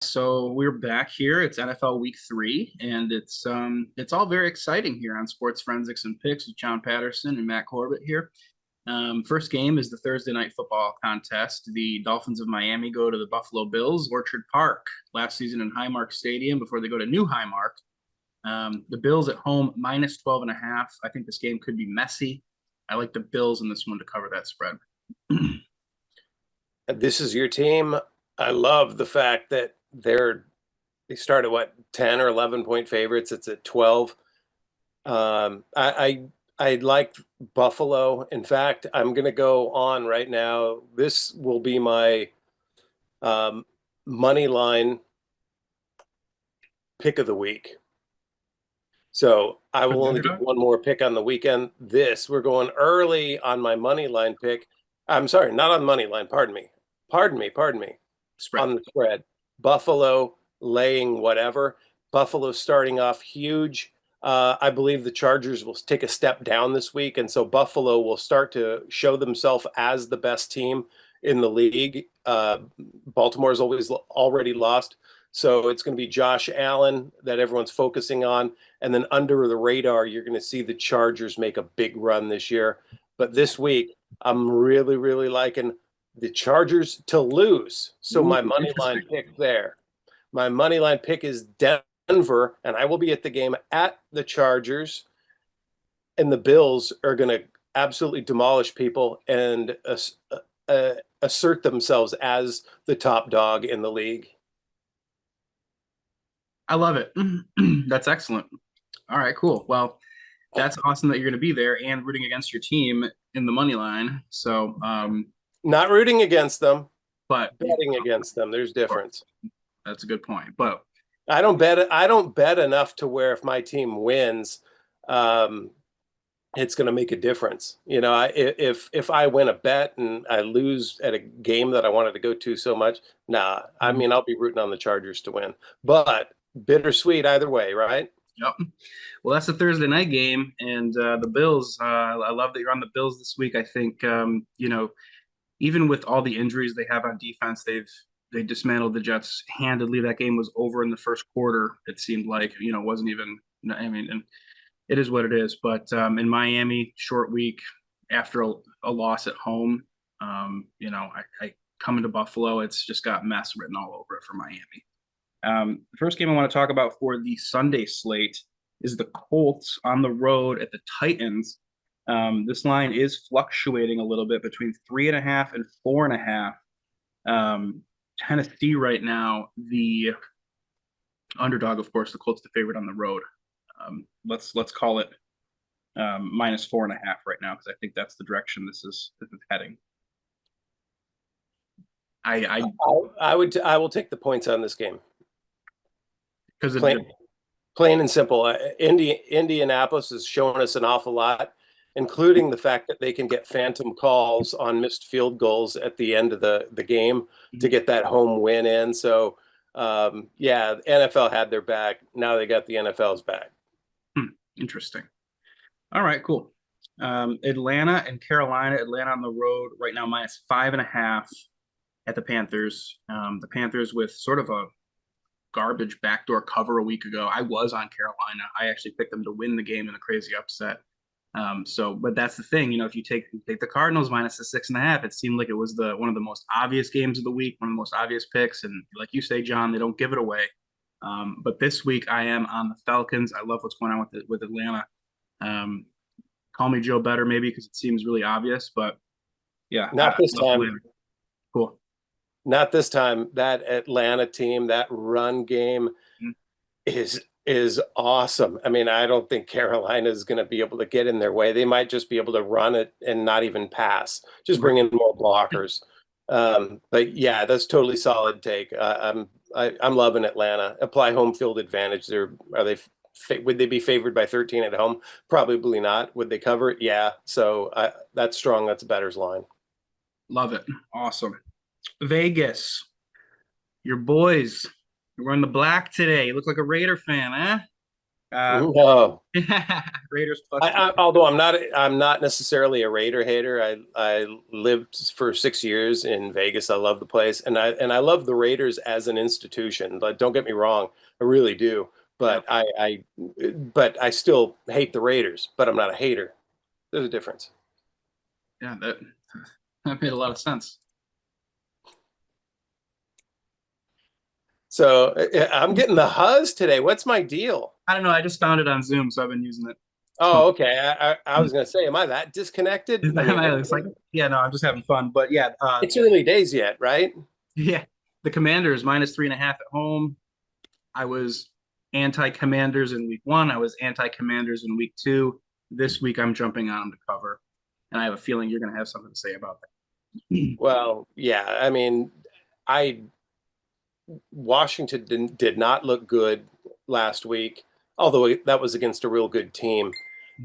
So we're back here. It's NFL Week 3, and it's all very exciting here on Sports Forensics and Picks with John Patterson and Matt Corbett here. First game is the Thursday night football contest. The Dolphins of Miami go to the Buffalo Bills, Orchard Park, last season in Highmark Stadium before they go to New Highmark. The Bills at home minus 12.5. I think this game could be messy. I like the Bills in this one to cover that spread. This is your team. I love the fact that they started what 10 or 11 point favorites. It's at 12. I like Buffalo. In fact, I'm going to go on right now. This will be my money line pick of the week. So I will only do one more pick on the weekend. We're going early on my money line pick. I'm sorry, not on money line. Pardon me. Spread. On the spread. Buffalo laying whatever. Buffalo starting off huge. I believe the Chargers will take a step down this week, and so Buffalo will start to show themselves as the best team in the league. Baltimore's already lost, so it's going to be Josh Allen that everyone's focusing on, and then under the radar, you're going to see the Chargers make a big run this year. But this week, I'm really, really liking the Chargers to lose. So my money line pick there. My money line pick is Denver, and I will be at the game at the Chargers. And the Bills are going to absolutely demolish people and assert themselves as the top dog in the league. I love it. That's excellent. All right, cool. Well, that's awesome that you're going to be there and rooting against your team in the money line. So, not rooting against them, but betting against them. There's difference. That's a good point. But I don't bet enough to where if my team wins, it's going to make a difference. You know, if I win a bet and I lose at a game that I wanted to go to so much, nah. I mean, I'll be rooting on the Chargers to win, but bittersweet either way, right? Yep. Well, that's the Thursday night game, and the Bills. I love that you're on the Bills this week. I think even with all the injuries they have on defense, they dismantled the Jets handedly. That game was over in the first quarter. It seemed like, it wasn't even, I mean, and it is what it is. But in Miami, short week after a loss at home, I come into Buffalo. It's just got mess written all over it for Miami. The first game I want to talk about for the Sunday slate is the Colts on the road at the Titans. This line is fluctuating a little bit between 3.5 and 4.5. Tennessee right now, the underdog, of course. The Colts the favorite on the road. Let's call it minus 4.5 right now, because I think that's the direction this is heading. I will take the points on this game. Because plain and simple. Indianapolis is showing us an awful lot, including the fact that they can get phantom calls on missed field goals at the end of the game to get that home win in. So, yeah, NFL had their back. Now they got the NFL's back. Interesting. All right, cool. Atlanta and Carolina. Atlanta on the road right now, minus 5.5 at the Panthers. The Panthers with sort of a garbage backdoor cover a week ago. I was on Carolina. I actually picked them to win the game in a crazy upset. But that's the thing, if you take the Cardinals minus the 6.5, it seemed like it was one of the most obvious games of the week, one of the most obvious picks. And like you say, John, they don't give it away. But this week I am on the Falcons. I love what's going on with Atlanta. Call me Joe Better maybe, because it seems really obvious, but yeah. Not this time. Cool. Not this time. That Atlanta team, that run game is awesome. I mean, I don't think Carolina is going to be able to get in their way. They might just be able to run it and not even pass. Just bring in more blockers. But yeah, that's totally solid take. I'm loving Atlanta. Apply home field advantage. Would they be favored by 13 at home? Probably not. Would they cover it? Yeah. So that's strong. That's a bettor's line. Love it. Awesome. Vegas, your boys. You're wearing the black today. You look like a Raider fan, huh? Uh, No. Raiders plus two. Although I'm not necessarily a Raider hater. I lived for 6 years in Vegas. I love the place, and I love the Raiders as an institution. But don't get me wrong, I really do. Yeah, But I still hate the Raiders. But I'm not a hater. There's a difference. yeah, that made a lot of sense. So I'm getting the huzz today. What's my deal? I don't know. I just found it on Zoom, so I've been using it. It's fun. Oh, okay. I was gonna say, am I that disconnected? I mean, It's like, yeah, no, I'm just having fun. But yeah, it's early days yet, right? yeah, the Commanders -3.5 at home. I was anti-Commanders in week one. I was anti-Commanders in week two. This week I'm jumping on them to cover, and I have a feeling you're going to have something to say about that. Well, yeah. I mean, I Washington did not look good last week, although that was against a real good team.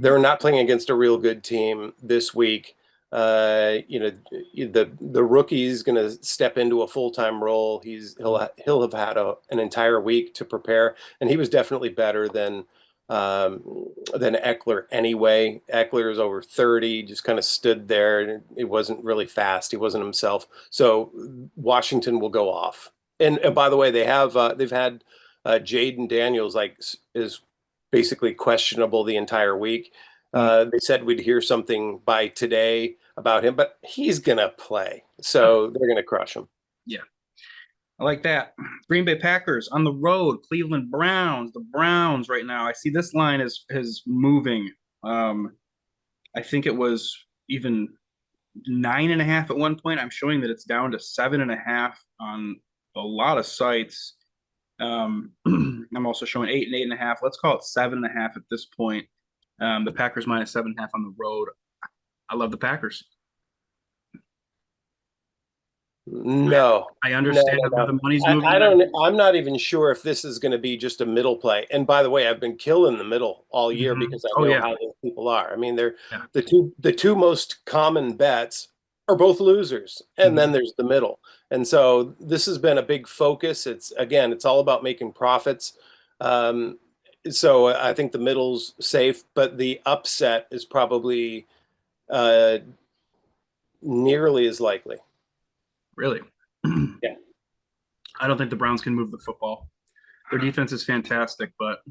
They're not playing against a real good team this week. You know, the rookie's going to step into a full-time role. He'll have had an entire week to prepare, and he was definitely better than Eckler anyway. Eckler is over 30, just kind of stood there, and it wasn't really fast. He wasn't himself. So Washington will go off. And by the way, they've had Jaden Daniels is basically questionable the entire week. They said we'd hear something by today about him, but he's gonna play, so they're gonna crush him. Yeah, I like that. Green Bay Packers on the road. Cleveland Browns. The Browns right now. I see this line is moving. I think it was even 9.5 at one point. I'm showing that it's down to 7.5 on a lot of sites. I'm also showing 8 and 8.5. Let's call it 7.5 at this point. The Packers -7.5 on the road. I love the Packers. No, I understand no, where no. the money's moving. I don't. I'm not even sure if this is going to be just a middle play. And by the way, I've been killing the middle all year because I Oh know yeah, how those people are. I mean, they're yeah. the two most common bets are both losers, and then there's the middle. And so this has been a big focus. It's all about making profits. Um, so I think the middle's safe, but the upset is probably uh, nearly as likely. Really. Yeah. I don't think the Browns can move the football. Their defense is fantastic, but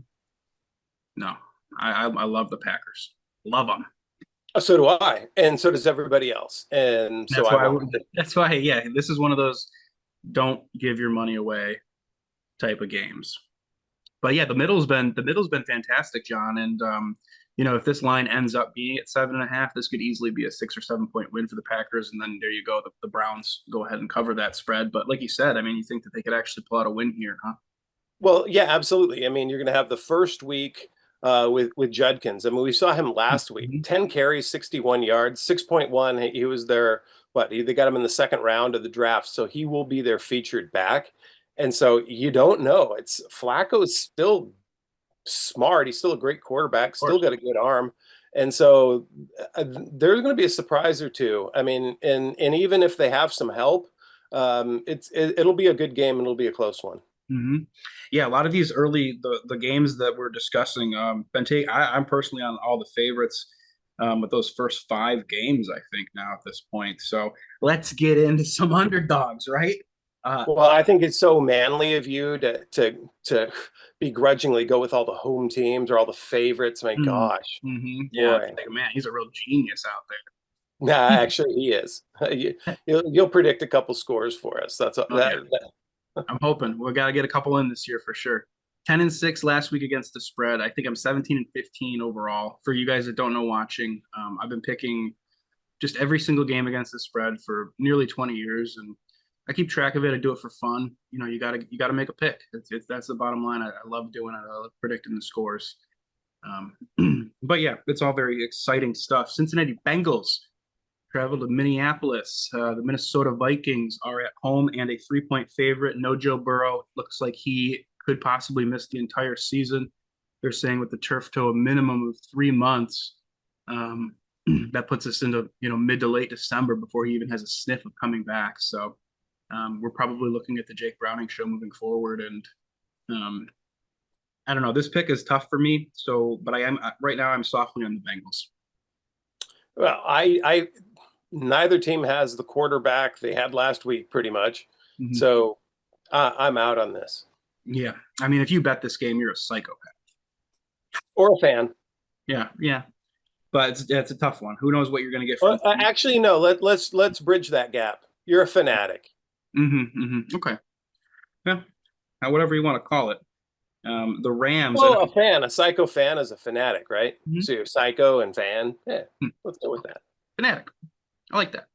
no, I love the Packers. Love them. So do I, and so does everybody else, and so That's I why. won't. That's why. Yeah, this is one of those don't give your money away type of games. But yeah, the middle's been fantastic, John. And if this line ends up being at 7.5, this could easily be a 6 or 7 point win for the Packers. And then there you go, the Browns go ahead and cover that spread. But like you said, I mean, you think that they could actually pull out a win here, huh? Well, yeah, absolutely. I mean, you're going to have the first week with Judkins. I mean, we saw him last week: Mm-hmm. 10 carries, 61 yards, 6.1. He was there. They got him in the second round of the draft, so he will be their featured back. And so you don't know. It's Flacco's still smart. He's still a great quarterback. Still got a good arm. And so there's going to be a surprise or two. I mean, and even if they have some help, it'll be a good game and it'll be a close one. Mm-hmm. Yeah, a lot of these early the games that we're discussing, I'm personally on all the favorites with those first 5 games, I think now at this point. So let's get into some underdogs, right? Well, I think it's so manly of you to begrudgingly go with all the home teams or all the favorites. My gosh, Yeah, boy. man, he's a real genius out Nah, actually, he is. You'll predict a couple scores for us. That's there. Oh, yeah. I'm hoping we got to get a couple in this year for sure. 10-6 last week against the spread. I think I'm 17-15 overall. For you guys that don't know watching, I've been picking just every single game against the spread for nearly 20 years, and I keep track of it. I do it for fun. You gotta make a pick. That's the bottom line. I love doing it. I love predicting the scores. But yeah, it's all very exciting stuff. Cincinnati Bengals travel to Minneapolis. The Minnesota Vikings are at home and a 3-point favorite. No Joe Burrow. Looks like he could possibly miss the entire season. They're saying with the turf toe, a minimum of 3 months. That puts us into mid to late December before he even has a sniff of coming back. So we're probably looking at the Jake Browning show moving forward, and I don't know. This pick is tough for me. So, but I am right now. I'm softly on the Bengals. Well, I neither team has the quarterback they had last week, pretty much. Mhm. So I'm out on this. Yeah, I mean, if you bet this game, you're a psychopath. Or a fan. Yeah, yeah. But it's a tough one. Who knows what you're going to get Well, from? actually, no. Let's bridge that gap. You're a fanatic. Okay. Yeah, whatever you want to call it. The Rams. Well, a fan, a psycho fan is a fanatic, right? Mhm. So you're psycho and fan. Yeah, Hmm, let's go with that. Fanatic. I like that.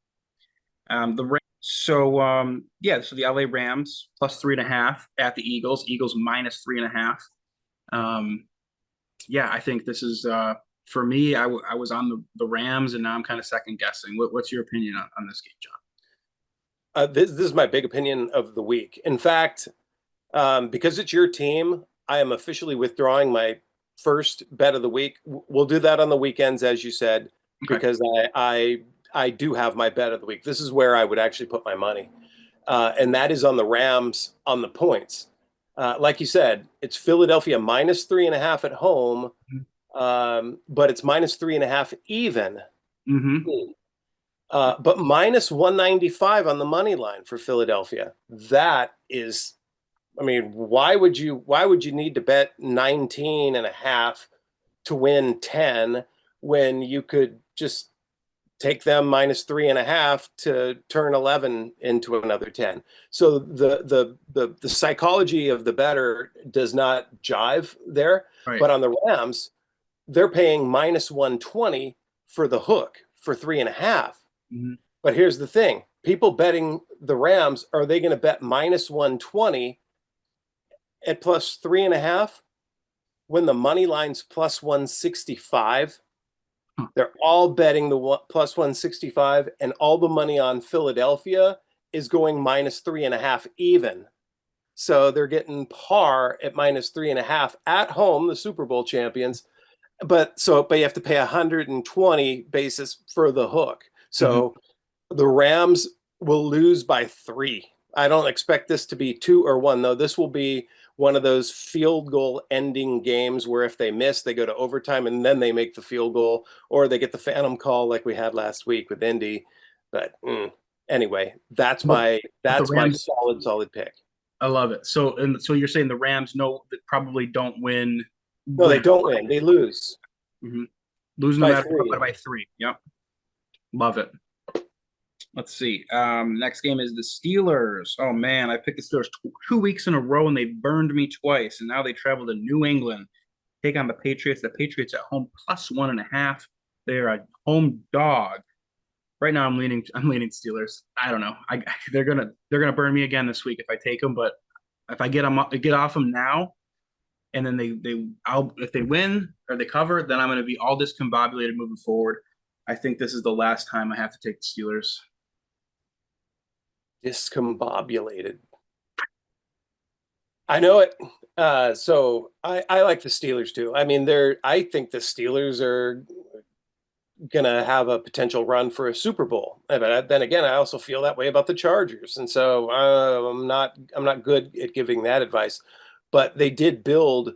The Rams. Yeah. So the LA Rams plus 3.5 at the Eagles. Eagles minus 3.5. Um, yeah, I think this is for me. I was on the Rams, and now I'm kind of second guessing. What's your opinion on this game, John? This is my big opinion of the week. In fact, because it's your team, I am officially withdrawing my first bet of the week. We'll do that on the weekends, as you said, Okay. because I do have my bet of the week. This is where I would actually put my money, and that is on the Rams on the points. Like you said, it's Philadelphia minus 3.5 at home, but it's minus 3.5 even. Mm-hmm. But minus 195 on the money line for Philadelphia. That is, I mean, why would you need to bet 19.5 to win 10 when you could just take them minus 3.5 to turn 11 into another 10? So the psychology of the bettor does not jive there. Right. But on the Rams, they're paying minus 120 for the hook for 3.5. Mm-hmm. But here's the thing: people betting the Rams, are they going to bet minus 120 at plus 3.5 when the money line's plus 165? Huh. They're all betting the plus 165, and all the money on Philadelphia is going minus 3.5 even. So they're getting par at minus 3.5 at home, the Super Bowl champions. But you have to pay 120 basis for the hook. Mm-hmm. So the Rams will lose by 3. I don't expect this to be 2 or 1, though. This will be one of those field goal ending games where if they miss, they go to overtime and then they make the field goal, or they get the phantom call like we had last week with Indy. But anyway, that's But, my but the that's my Rams, solid pick. I love it. So you're saying the Rams no that probably don't win. No, they don't win. They lose Mm-hmm. Lose no by matter what, 3. but by 3. Yep. Love it. Let's see. Next game is the Steelers. Oh man, I picked the Steelers 2 weeks in a row and they burned me twice. And now they travel to New England, take on the Patriots. The Patriots at home plus 1.5. They're a home dog. Right now I'm leaning Steelers. I don't know. They're gonna burn me again this week if I take them, but if I get off them now and then if they win or they cover, then I'm gonna be all discombobulated moving forward. I think this is the last time I have to take the Steelers. Discombobulated. I know it. So I like the Steelers too. I mean, I think the Steelers are gonna have a potential run for a Super Bowl. But then again, I also feel that way about the Chargers, and so I'm not good at giving that advice. But they did build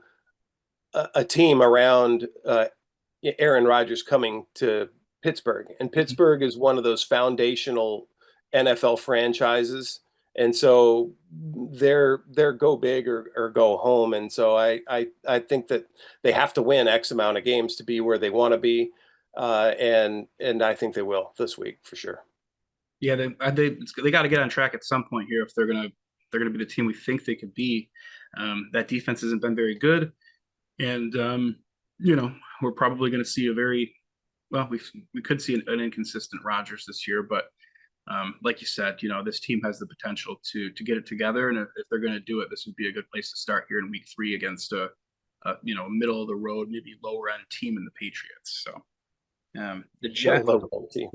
a team around Aaron Rodgers coming to Pittsburgh, and Pittsburgh is one of those foundational NFL franchises, and so they're go big or go home, and so I think that they have to win X amount of games to be where they want to be, and I think they will this week for sure. Yeah, they got to get on track at some point here if they're gonna be the team we think they could be. That defense hasn't been very good, and we're probably going to see a very well. We could see an inconsistent Rodgers this year, but like you said, this team has the potential to get it together, and if they're going to do it, this would be a good place to start here in Week 3 against a middle of the road, maybe lower end team in the Patriots. So the Jets, Team.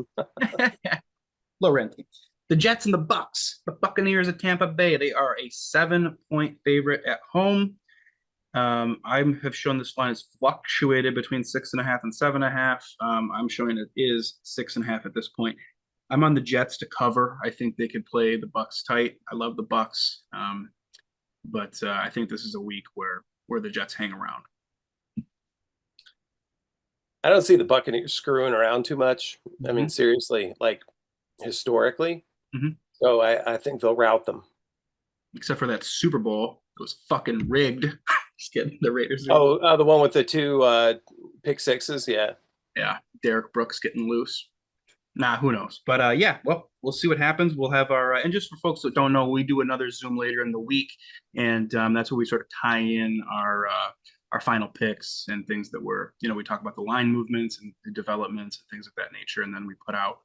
lower end team. The Jets and the Bucks, the Buccaneers of Tampa Bay. They are a 7-point favorite at home. I have shown this line is fluctuated between 6.5 and 7.5. I'm showing it is 6.5 at this point. I'm on the Jets to cover. I think they could play the Bucks tight. I love the Bucks, but I think this is a week where where the Jets hang around. I don't see the Buccaneers screwing around too much. I Mm-hmm. mean, seriously, like historically. Mm-hmm. So I think they'll rout them. Except for that Super Bowl, it was fucking rigged. Just kidding. The Raiders are, Oh, the one with the two pick sixes. Yeah. yeah, Derek Brooks getting loose. Nah, who knows? But yeah, well, we'll see what happens. We'll have our and just for folks that don't know, we do another Zoom later in the week, and that's where we sort of tie in our final picks and things that were, we talk about the line movements and the developments and things of that nature, and then we put out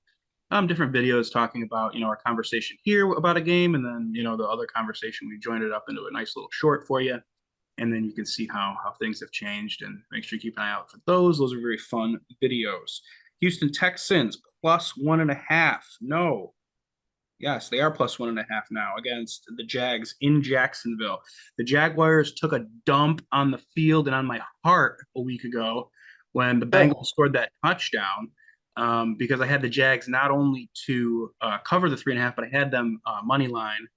different videos talking about our conversation here about a game, and then the other conversation we joined it up into a nice little short for you, and then you can see how things have changed, and make sure you keep an eye out for those. Those are very fun videos. Houston Texans +1.5. No. Yes, they are +1.5 now against the Jags in Jacksonville. The Jaguars took a dump on the field and on my heart a week ago when the Bengals scored that touchdown, because I had the Jags not only to cover the 3.5, but I had them money line,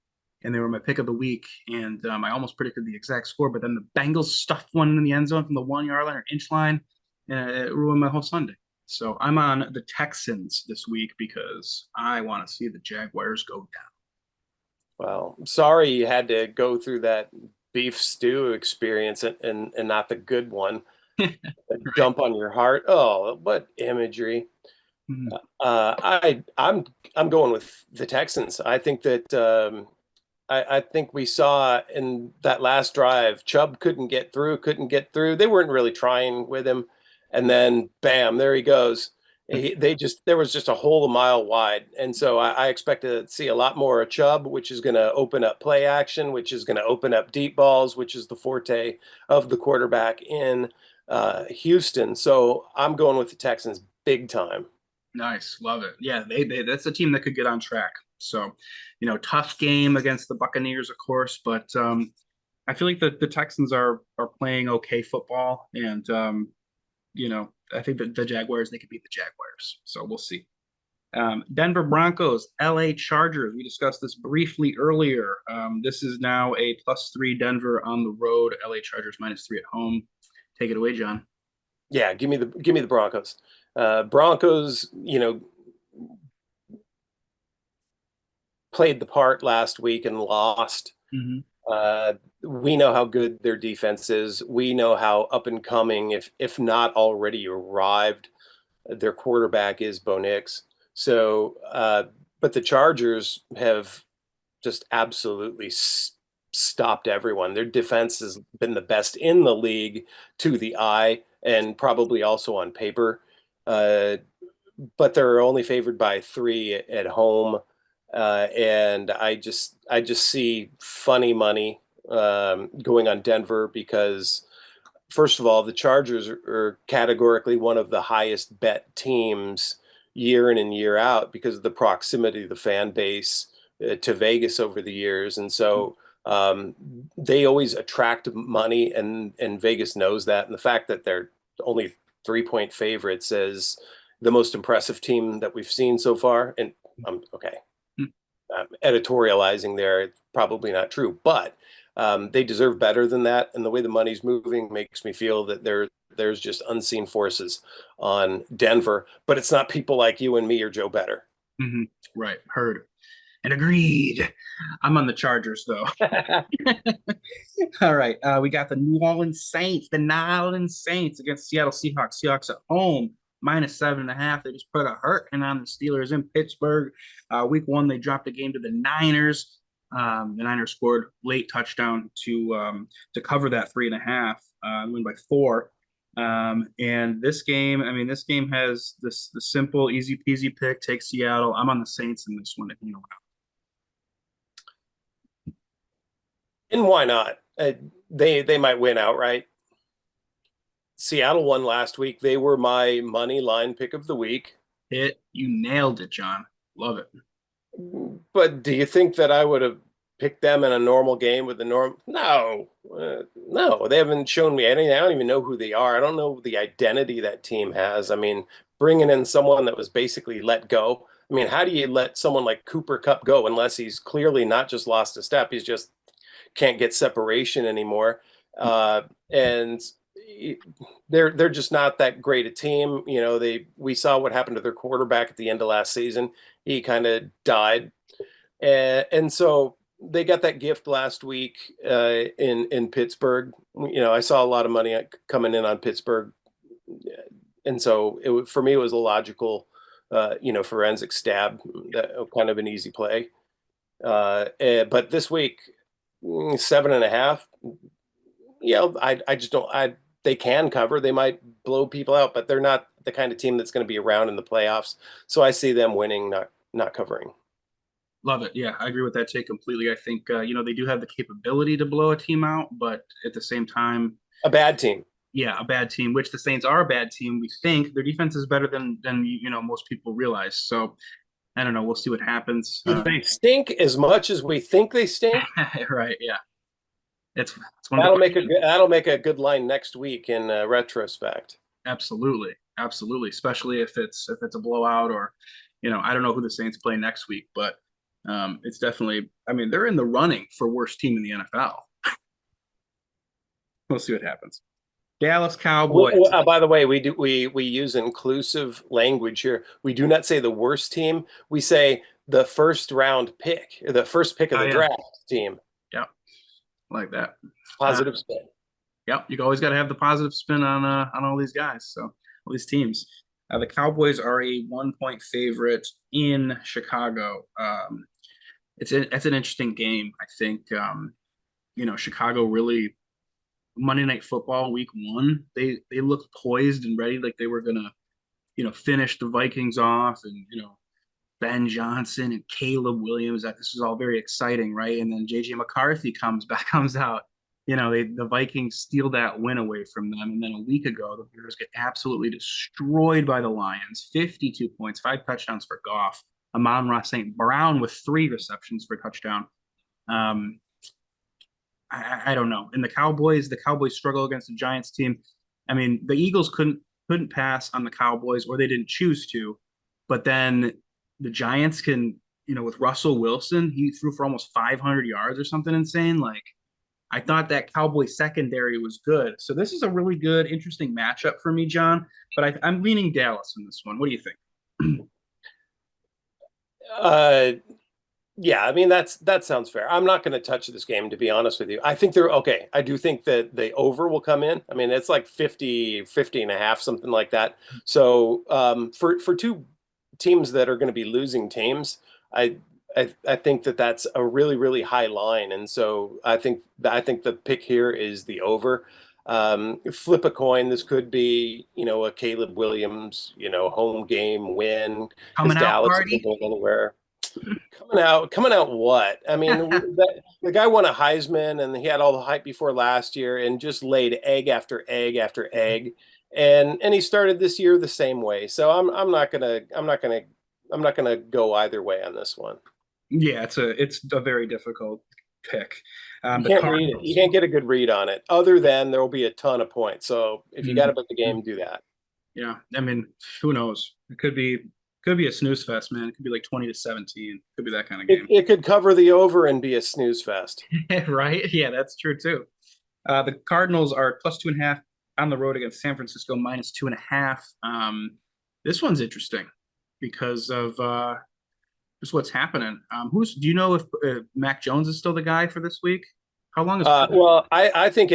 and they were my pick of the week. And I almost predicted the exact score, but then the Bengals stuffed one in the end zone from the 1 yard line or inch line, and it ruined my whole Sunday. So I'm on the Texans this week because I want to see the Jaguars go down. Well, I'm sorry you had to go through that beef stew experience and not the good one. Right. Dump on your heart. Oh, what imagery. Mhm. I'm going with the Texans. I think that I think we saw in that last drive, Chubb couldn't get through. They weren't really trying with him, and then bam, there he goes. There was just a hole a mile wide, and so I expect to see a lot more of Chubb, which is going to open up play action, which is going to open up deep balls, which is the forte of the quarterback in Houston. So I'm going with the Texans big time. Nice, love it. Yeah, they that's a team that could get on track. So, tough game against the Buccaneers, of course, but I feel like the Texans are playing okay football, and I think that the Jaguars, they could beat the Jaguars. So we'll see. Denver Broncos, LA Chargers. We discussed this briefly earlier. This is now a +3 Denver on the road. LA Chargers -3 at home. Take it away, John. Yeah, give me the Broncos. Broncos, played the part last week and lost. Mm-hmm. We know how good their defense is. We know how up and coming, if not already arrived, their quarterback is Bo Nix. So, but the Chargers have just absolutely stopped everyone. Their defense has been the best in the league to the eye and probably also on paper. But they're only favored by 3 at home. And I just see funny money going on Denver because, first of all, the Chargers are categorically one of the highest bet teams year in and year out because of the proximity of the fan base to Vegas over the years. And so they always attract money, and Vegas knows that. And the fact that they're only 3-point favorites is the most impressive team that we've seen so far. And okay. Editorializing there, it's probably not true, but they deserve better than that. And the way the money's moving makes me feel that there's just unseen forces on Denver, but it's not people like you and me or Joe Better. Mm-hmm. Right. Heard and agreed. I'm on the Chargers, though. All right. We got the New Orleans Saints against Seattle Seahawks. Seahawks at home, -7.5. They just put a hurting on the Steelers in Pittsburgh. Week 1, they dropped a game to the Niners. The Niners scored late touchdown to cover that 3.5, win by 4. And this game has the simple, easy peasy pick. Take Seattle. I'm on the Saints in this one. And why not? They might win outright. Seattle won last week. They were my money line pick of the week. You nailed it, John. Love it. But do you think that I would have picked them in a normal game with the norm? No, no, they haven't shown me anything. I don't even know who they are. I don't know the identity that team has. I mean, bringing in someone that was basically let go. I mean, how do you let someone like Cooper Kupp go unless he's clearly not just lost a step? He's just can't get separation anymore. And they're just not that great a team. You know, we saw what happened to their quarterback at the end of last season. He kind of died, and so they got that gift last week in Pittsburgh. You know, I saw a lot of money coming in on Pittsburgh, and so for me it was a logical, forensic stab, that kind of an easy play. But this week, 7.5. Yeah, I just don't. They can cover. They might blow people out, but they're not the kind of team that's going to be around in the playoffs. So I see them winning, not covering. Love it. Yeah, I agree with that take completely. I think they do have the capability to blow a team out, but at the same time, A bad team. yeah, a bad team, which the Saints are a bad team. We think their defense is better than most people realize. So I don't know. We'll see what happens. Do they stink as much as we think they stink? Right. Yeah. It's one of That'll make a good line next week in retrospect. absolutely, especially if it's a blowout or I don't know who the Saints play next week, but it's definitely. I mean, they're in the running for worst team in the NFL. We'll see what happens. Dallas Cowboys. By the way, we use inclusive language here. We do not say the worst team. We say the first round pick, the first pick of the draft team. Yeah, like that. Positive spin. Yep, you always got to have the positive spin on all these guys. So all these teams. The Cowboys are a 1-point favorite in Chicago. It's an interesting game. I think Chicago really. Monday Night Football week 1, they looked poised and ready, like they were gonna, finish the Vikings off, and Ben Johnson and Caleb Williams. That this was all very exciting, right? And then JJ McCarthy comes out. The Vikings steal that win away from them, and then a week ago the Bears get absolutely destroyed by the Lions, 52 points, 5 touchdowns for Goff. Amon-Ra St. Brown with 3 receptions for touchdown. I don't know. And the Cowboys struggle against the Giants team. I mean, the Eagles couldn't pass on the Cowboys, or they didn't choose to. But then the Giants can, with Russell Wilson, he threw for almost 500 yards or something insane. Like, I thought that Cowboys secondary was good. So this is a really good, interesting matchup for me, John. But I'm leaning Dallas in this one. What do you think? Yeah, I mean that sounds fair. I'm not going to touch this game, to be honest with you. I think they're okay. I do think that the over will come in. I mean, it's like 50 and a half, something like that. So for two teams that are going to be losing teams, I think that's a really, really high line. And so I think the pick here is the over. Flip a coin. This could be, a Caleb Williams, home game win. Coming out Dallas party? isn't going anywhere. Coming out what? I mean, the guy won a Heisman, and he had all the hype before last year, and just laid egg after egg after egg, and he started this year the same way. So I'm not gonna go either way on this one. Yeah, it's a very difficult pick. You can't read it. You can't get a good read on it, other than there will be a ton of points. So if you got to bet the game, do that. Yeah, I mean, who knows? It could be a snooze fest, man. It could be like 20-17. Could be that kind of game. It could cover the over and be a snooze fest. Right? Yeah, that's true too. The Cardinals are +2.5 on the road against San Francisco, -2.5. This one's interesting because of just what's happening. Do you know if Mac Jones is still the guy for this week? How long is well, I think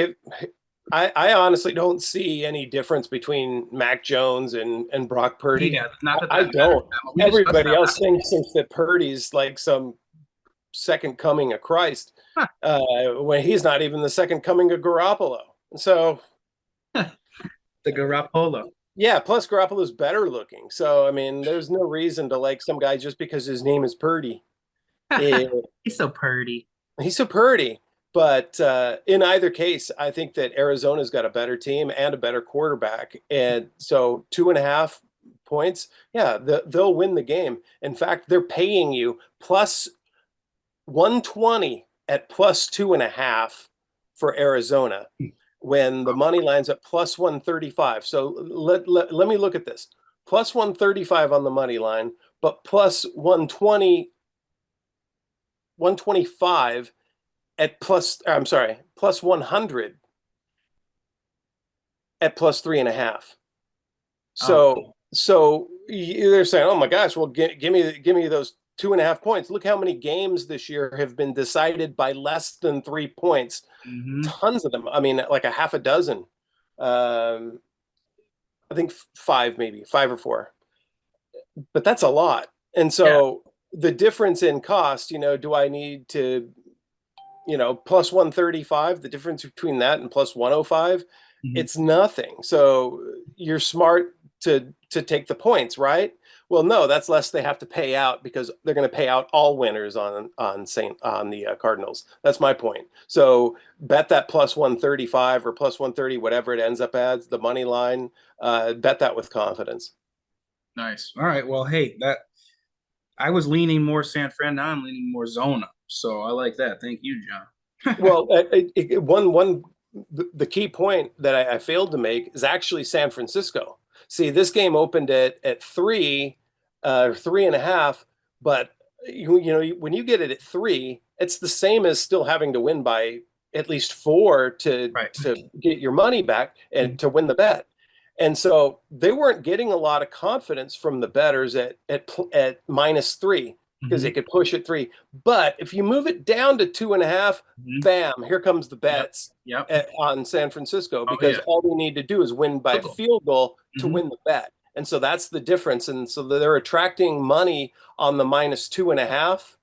I honestly don't see any difference between Mac Jones and Brock Purdy. Yeah, not that I don't. Everybody else thinks that Purdy's like some second coming of Christ, when he's not even the second coming of Garoppolo. So the Garoppolo. Yeah, plus Garoppolo's better looking. So I mean, there's no reason to like some guy just because his name is Purdy. He's so Purdy. He's so Purdy. But in either case, I think that Arizona's got a better team and a better quarterback. And so 2.5 points, yeah, they'll win the game. In fact, they're paying you +120 at +2.5 for Arizona when the money line's at +135. So let me look at this. +135 on the money line, but +125 at +100 at plus 3.5. Oh, So they're saying, "Oh my gosh, well, give me those 2.5 points." Look how many games this year have been decided by less than 3 points. hmm Tons of them. I mean, like a half a dozen. Um, I think five, maybe five or four, but that's a lot. And yeah. so the difference in cost, do I need to, plus 135, the difference between that and plus 105, hmm it's nothing. So you're smart to take the points, right? Well, no, that's less they have to pay out because they're going to pay out all winners on the Cardinals. That's my point. So bet that plus 135 or plus 130, whatever it ends up as, the money line. Bet that with confidence. Nice. All right. Well, hey, that I was leaning more San Fran. Now I'm leaning more Zona. So I like that. Thank you, John. Well, the key point that I failed to make is actually San Francisco. See, this game opened at 3.5, but when you get it at 3, it's the same as still having to win by at least 4 to Right. get your money back and Mhm. to win the bet. And so they weren't getting a lot of confidence from the bettors at -3 because they Mhm. could push at 3. But if you move it down to 2.5, Mhm. bam, here comes the Yep. bets Yep. on San Francisco Oh because yeah. all they need to do is win by Football. field goal to hmm win the bet. And so that's the difference. And so they're attracting money on the -2.5.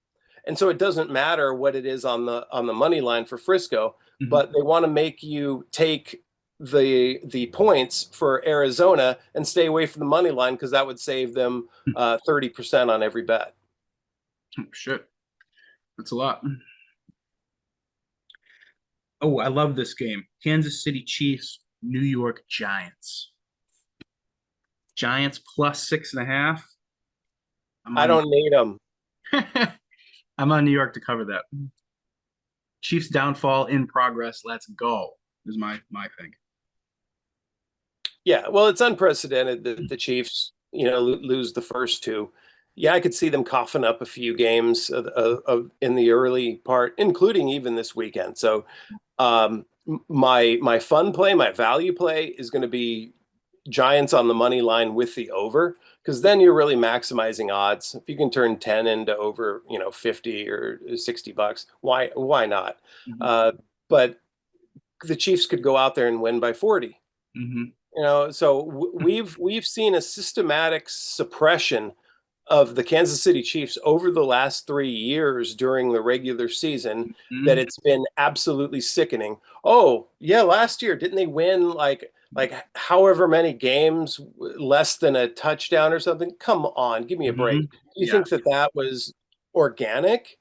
And so it doesn't matter what it is on the money line for Frisco, hmm but they want to make you take the points for Arizona and stay away from the money line because that would save them 30% on every bet. Oh, shit. That's a lot. Oh, I love this game. Kansas City Chiefs, New York Giants. Giants plus 6.5. I'm I on don't need them. I'm on New York to cover that. Chiefs downfall in progress. Let's go. Is my thing. Yeah, well, it's unprecedented that the Chiefs, lose the first two. Yeah, I could see them coughing up a few games in the early part, including even this weekend. So, my fun play, my value play, is going to be Giants on the money line with the over, because then you're really maximizing odds. If you can turn 10 into over, 50 or $60, why not? hmm Uh, but the Chiefs could go out there and win by 40. hmm So we've seen a systematic suppression of the Kansas City Chiefs over the last 3 years during the regular season that hmm it's been absolutely sickening. Oh, yeah, last year didn't they win like however many games less than a touchdown or something? Come on, give me a break. hmm Do you Yeah. think that was organic?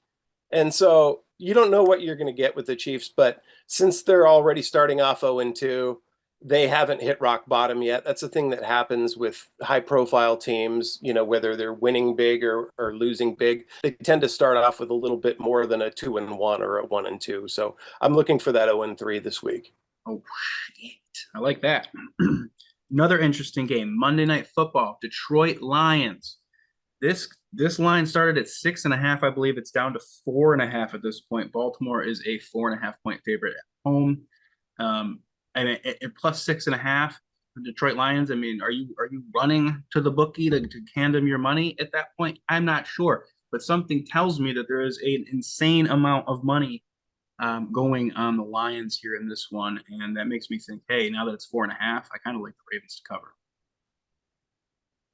And so you don't know what you're going to get with the Chiefs, but since they're already starting off 0-2, they haven't hit rock bottom yet. That's the thing that happens with high profile teams, whether they're winning big or losing big. They tend to start off with a little bit more than a 2-1 or a 1-2. So I'm looking for that 0-3 this week. Oh shit. I like that. Another interesting game. Monday Night Football. Detroit Lions. This line started at 6.5. I believe it's down to 4.5 at this point. Baltimore is a 4.5 point favorite at home. And it plus 6.5. The Detroit Lions. I mean, are you running to the bookie to hand them your money at that point? I'm not sure, but something tells me that there is an insane amount of money going on the Lions here in this one, and that makes me think, hey, now that it's 4.5, I kind of like the Ravens to cover.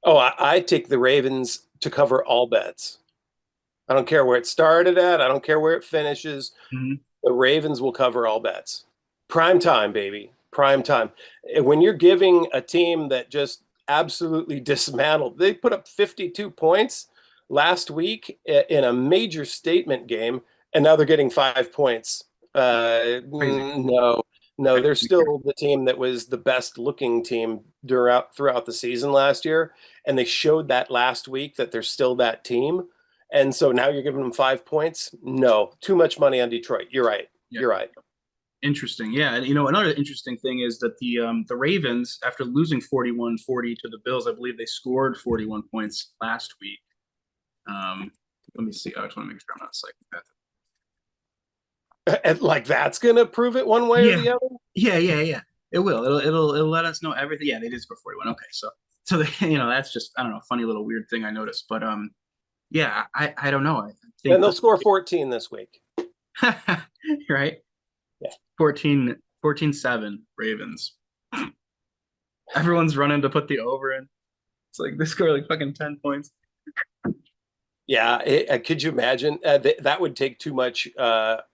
Oh, I take the Ravens to cover all bets. I don't care where it started at. I don't care where it finishes. Mm-hmm. The Ravens will cover all bets. Prime time, baby. Prime time. When you're giving a team that just absolutely dismantled, they put up 52 points last week in a major statement game, and now they're getting 5 points. Crazy. No, no, That they're makes me curious. still the team that was the best looking team throughout the season last year. And they showed that last week that they're still that team. And so now you're giving them 5 points? No, too much money on Detroit. You're right. Yeah. You're right. Interesting. Yeah. And another interesting thing is that the Ravens, after losing 41-40 to the Bills, I believe they scored 41 points last week. Let me see. I just want to make sure I'm not psyching that. And like that's going to prove it one way or Yeah. the other? Yeah. It will. It'll let us know everything. Yeah, they did score 41. Okay, so they, that's just, I don't know, a funny little weird thing I noticed. But yeah, I don't know. I And think they'll score 14 this week. right. Yeah. 14-7 Ravens. Everyone's running to put the over in. It's like they score like fucking 10 points. Yeah, could you imagine? That would take too much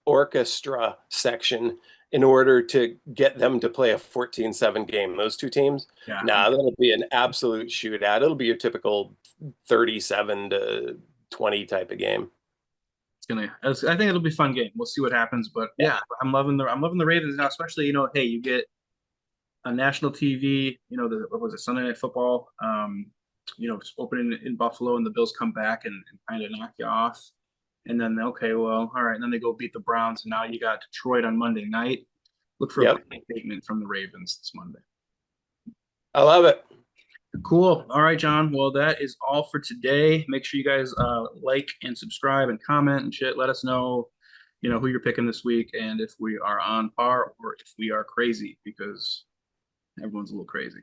orchestra section in order to get them to play a 14-7 game, those two teams. Yeah. Nah, that'll be an absolute shootout. It'll be your typical 37-20 type of game. I think it'll be a fun game. We'll see what happens. But yeah, I'm loving the Ravens now, especially, hey, you get a national TV, what was it, Sunday Night Football, it's opening in Buffalo, and the Bills come back and kind of knock you off. And then, okay, well, all right. And then they go beat the Browns. And now you got Detroit on Monday night. Look for a big statement from the Ravens this Monday. I love it. Cool. All right, John. Well, that is all for today. Make sure you guys like and subscribe and comment and shit. Let us know, who you're picking this week and if we are on par or if we are crazy, because everyone's a little crazy.